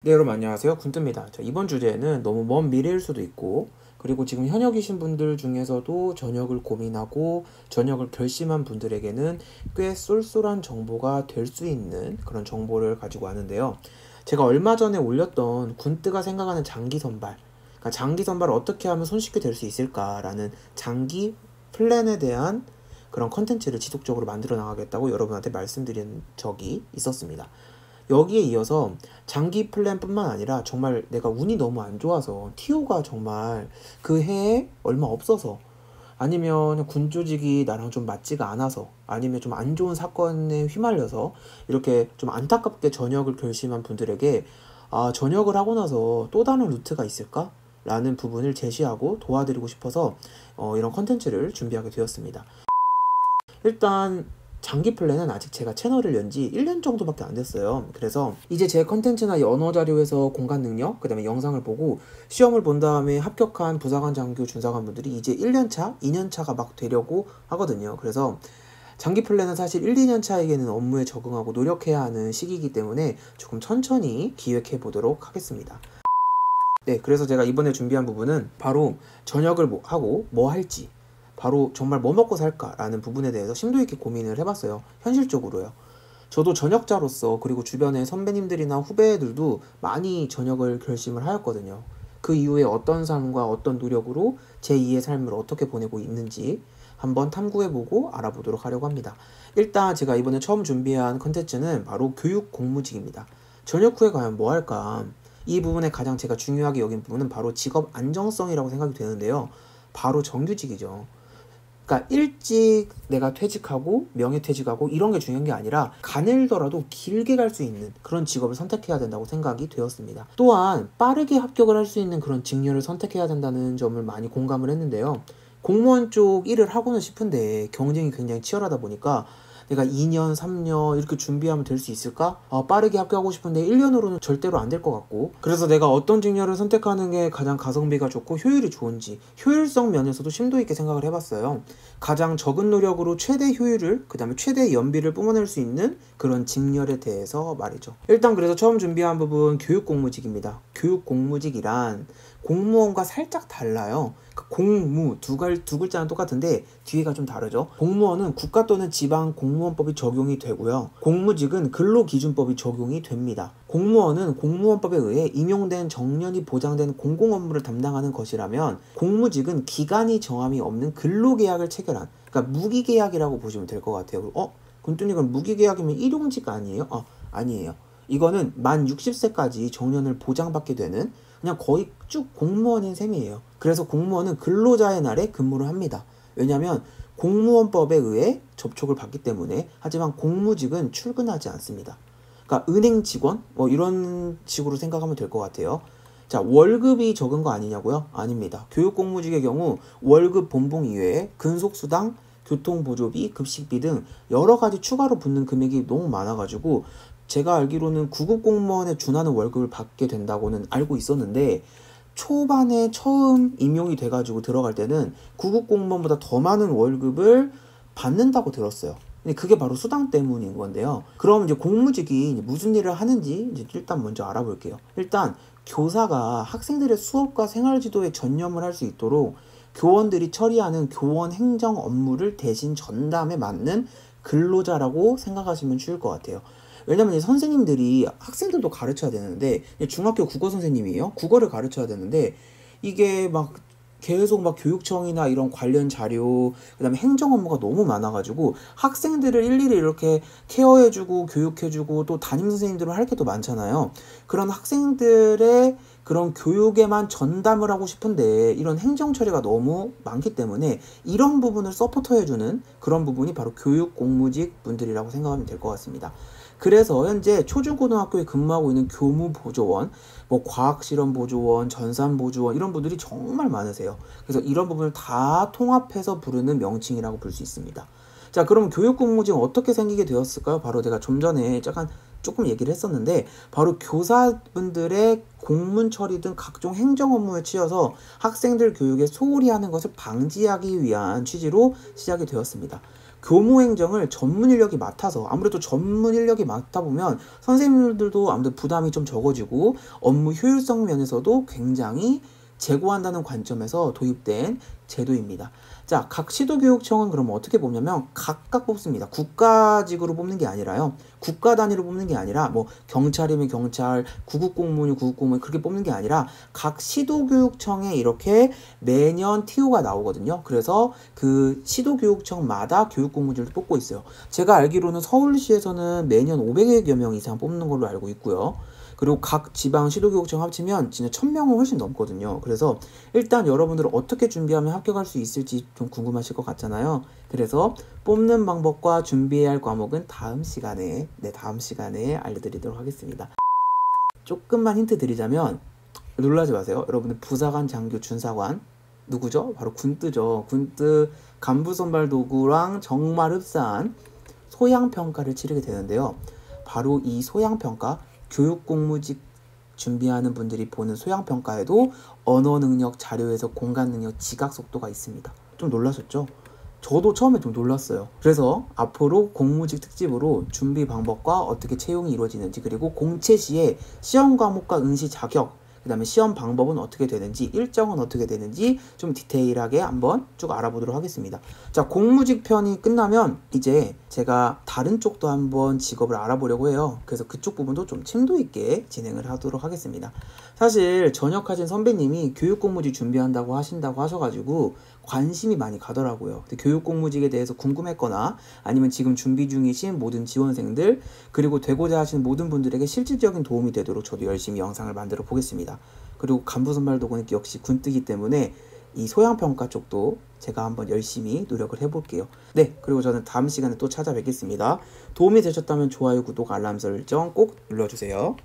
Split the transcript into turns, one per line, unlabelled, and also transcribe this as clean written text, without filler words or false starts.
네, 여러분 안녕하세요. 군뜨입니다. 자, 이번 주제는 너무 먼 미래일 수도 있고, 그리고 지금 현역이신 분들 중에서도 전역을 고민하고 전역을 결심한 분들에게는 꽤 쏠쏠한 정보가 될 수 있는 그런 정보를 가지고 왔는데요. 제가 얼마 전에 올렸던 군뜨가 생각하는 장기 선발, 그러니까 장기 선발을 어떻게 하면 손쉽게 될 수 있을까라는 장기 플랜에 대한 그런 컨텐츠를 지속적으로 만들어 나가겠다고 여러분한테 말씀드린 적이 있었습니다. 여기에 이어서 장기 플랜뿐만 아니라 정말 내가 운이 너무 안 좋아서 티오가 정말 그 해에 얼마 없어서, 아니면 군 조직이 나랑 좀 맞지가 않아서, 아니면 좀 안 좋은 사건에 휘말려서 이렇게 좀 안타깝게 전역을 결심한 분들에게 전역을 하고 나서 또 다른 루트가 있을까? 라는 부분을 제시하고 도와드리고 싶어서 이런 컨텐츠를 준비하게 되었습니다. 일단 장기 플랜은 아직 제가 채널을 연 지 1년 정도밖에 안 됐어요. 그래서 이제 제 컨텐츠나 언어 자료에서 공간 능력, 그 다음에 영상을 보고 시험을 본 다음에 합격한 부사관, 장교, 준사관 분들이 이제 1년차, 2년차가 막 되려고 하거든요. 그래서 장기 플랜은 사실 1, 2년 차에게는 업무에 적응하고 노력해야 하는 시기이기 때문에 조금 천천히 기획해 보도록 하겠습니다. 네, 그래서 제가 이번에 준비한 부분은 바로 전역을 하고 뭐 할지, 바로 정말 뭐 먹고 살까라는 부분에 대해서 심도 있게 고민을 해봤어요. 현실적으로요. 저도 전역자로서, 그리고 주변의 선배님들이나 후배들도 많이 전역을 결심을 하였거든요. 그 이후에 어떤 삶과 어떤 노력으로 제2의 삶을 어떻게 보내고 있는지 한번 탐구해보고 알아보도록 하려고 합니다. 일단 제가 이번에 처음 준비한 컨텐츠는 바로 교육 공무직입니다. 전역 후에 과연 뭐 할까? 이 부분에 가장 제가 중요하게 여긴 부분은 바로 직업 안정성이라고 생각이 되는데요. 바로 정규직이죠. 그러니까 일찍 내가 퇴직하고 명예퇴직하고 이런 게 중요한 게 아니라 가늘더라도 길게 갈 수 있는 그런 직업을 선택해야 된다고 생각이 되었습니다. 또한 빠르게 합격을 할 수 있는 그런 직렬을 선택해야 된다는 점을 많이 공감을 했는데요. 공무원 쪽 일을 하고는 싶은데 경쟁이 굉장히 치열하다 보니까 내가 2년, 3년 이렇게 준비하면 될 수 있을까? 빠르게 합격하고 싶은데 1년으로는 절대로 안 될 것 같고, 그래서 내가 어떤 직렬을 선택하는 게 가장 가성비가 좋고 효율이 좋은지 효율성 면에서도 심도 있게 생각을 해봤어요. 가장 적은 노력으로 최대 효율을, 그 다음에 최대 연비를 뿜어낼 수 있는 그런 직렬에 대해서 말이죠. 일단 그래서 처음 준비한 부분 교육공무직입니다. 교육공무직이란 공무원과 살짝 달라요. 공무 두 글자는 똑같은데 뒤에가 좀 다르죠. 공무원은 국가 또는 지방 공무원법이 적용이 되고요. 공무직은 근로기준법이 적용이 됩니다. 공무원은 공무원법에 의해 임용된 정년이 보장된 공공업무를 담당하는 것이라면, 공무직은 기간이 정함이 없는 근로계약을 체결한, 그러니까 무기계약이라고 보시면 될 것 같아요. 군뚜님, 그럼 무기계약이면 일용직 아니에요? 아니에요. 이거는 만 60세까지 정년을 보장받게 되는 그냥 거의 쭉 공무원인 셈이에요. 그래서 공무원은 근로자의 날에 근무를 합니다. 왜냐하면 공무원법에 의해 접촉을 받기 때문에. 하지만 공무직은 출근하지 않습니다. 그러니까 은행 직원 이런 식으로 생각하면 될 것 같아요. 자, 월급이 적은 거 아니냐고요? 아닙니다. 교육공무직의 경우 월급 본봉 이외에 근속수당, 교통보조비, 급식비 등 여러 가지 추가로 붙는 금액이 너무 많아가지고 제가 알기로는 구급 공무원에 준하는 월급을 받게 된다고는 알고 있었는데, 초반에 처음 임용이 돼가지고 들어갈 때는 구급 공무원보다 더 많은 월급을 받는다고 들었어요. 근데 그게 바로 수당 때문인 건데요. 그럼 이제 공무직이 무슨 일을 하는지 이제 일단 먼저 알아볼게요. 일단 교사가 학생들의 수업과 생활 지도에 전념을 할 수 있도록 교원들이 처리하는 교원 행정 업무를 대신 전담에 맡는 근로자라고 생각하시면 쉬울 것 같아요. 왜냐면 이제 선생님들이 학생들도 가르쳐야 되는데, 중학교 국어 선생님이에요. 국어를 가르쳐야 되는데 이게 막 계속 막 교육청이나 이런 관련 자료, 그 다음에 행정 업무가 너무 많아가지고 학생들을 일일이 이렇게 케어해주고 교육해주고 또 담임 선생님들은 할 게 또 많잖아요. 그런 학생들의 그런 교육에만 전담을 하고 싶은데 이런 행정 처리가 너무 많기 때문에 이런 부분을 서포터해주는 그런 부분이 바로 교육공무직 분들이라고 생각하면 될 것 같습니다. 그래서 현재 초중고등학교에 근무하고 있는 교무보조원, 과학실험보조원, 전산보조원 이런 분들이 정말 많으세요. 그래서 이런 부분을 다 통합해서 부르는 명칭이라고 볼 수 있습니다. 자, 그럼 교육공무직은 어떻게 생기게 되었을까요? 바로 제가 좀 전에 조금 얘기를 했었는데, 바로 교사분들의 공문 처리 등 각종 행정 업무에 치여서 학생들 교육에 소홀히 하는 것을 방지하기 위한 취지로 시작이 되었습니다. 교무행정을 전문 인력이 맡아서, 아무래도 전문 인력이 맡다 보면 선생님들도 아무래도 부담이 좀 적어지고 업무 효율성 면에서도 굉장히 제고한다는 관점에서 도입된 제도입니다. 자, 각 시도교육청은 그럼 어떻게 뽑냐면 각각 뽑습니다. 국가직으로 뽑는 게 아니라요. 국가 단위로 뽑는 게 아니라 뭐 경찰이면 경찰, 구급공무원이면 구급공무원 그렇게 뽑는 게 아니라 각 시도교육청에 이렇게 매년 TO가 나오거든요. 그래서 그 시도교육청마다 교육공무원들을 뽑고 있어요. 제가 알기로는 서울시에서는 매년 500여 명 이상 뽑는 걸로 알고 있고요. 그리고 각 지방 시도교육청 합치면 진짜 1000명은 훨씬 넘거든요. 그래서 일단 여러분들은 어떻게 준비하면 합격할 수 있을지 좀 궁금하실 것 같잖아요. 그래서 뽑는 방법과 준비해야 할 과목은 다음 시간에 알려드리도록 하겠습니다. 조금만 힌트 드리자면 놀라지 마세요. 여러분들 부사관, 장교, 준사관 누구죠? 바로 군뜨죠. 군뜨 간부선발 도구랑 정말 흡사한 소양평가를 치르게 되는데요. 바로 이 소양평가, 교육공무직 준비하는 분들이 보는 소양평가에도 언어능력, 자료에서 공간능력, 지각속도가 있습니다. 좀 놀라셨죠? 저도 처음에 좀 놀랐어요. 그래서 앞으로 공무직 특집으로 준비 방법과 어떻게 채용이 이루어지는지, 그리고 공채 시에 시험 과목과 응시 자격, 그 다음에 시험 방법은 어떻게 되는지, 일정은 어떻게 되는지 좀 디테일하게 한번 쭉 알아보도록 하겠습니다. 자, 공무직 편이 끝나면 이제 제가 다른 쪽도 한번 직업을 알아보려고 해요. 그래서 그쪽 부분도 좀 심도 있게 진행을 하도록 하겠습니다. 사실 전역하신 선배님이 교육공무직 준비한다고 하셔가지고 관심이 많이 가더라고요. 교육공무직에 대해서 궁금했거나 아니면 지금 준비 중이신 모든 지원생들, 그리고 되고자 하시는 모든 분들에게 실질적인 도움이 되도록 저도 열심히 영상을 만들어 보겠습니다. 그리고 간부선발도구는 역시 군뜨기 때문에 이 소양평가 쪽도 제가 한번 열심히 노력을 해볼게요. 네, 그리고 저는 다음 시간에 또 찾아뵙겠습니다. 도움이 되셨다면 좋아요, 구독, 알람 설정 꼭 눌러주세요.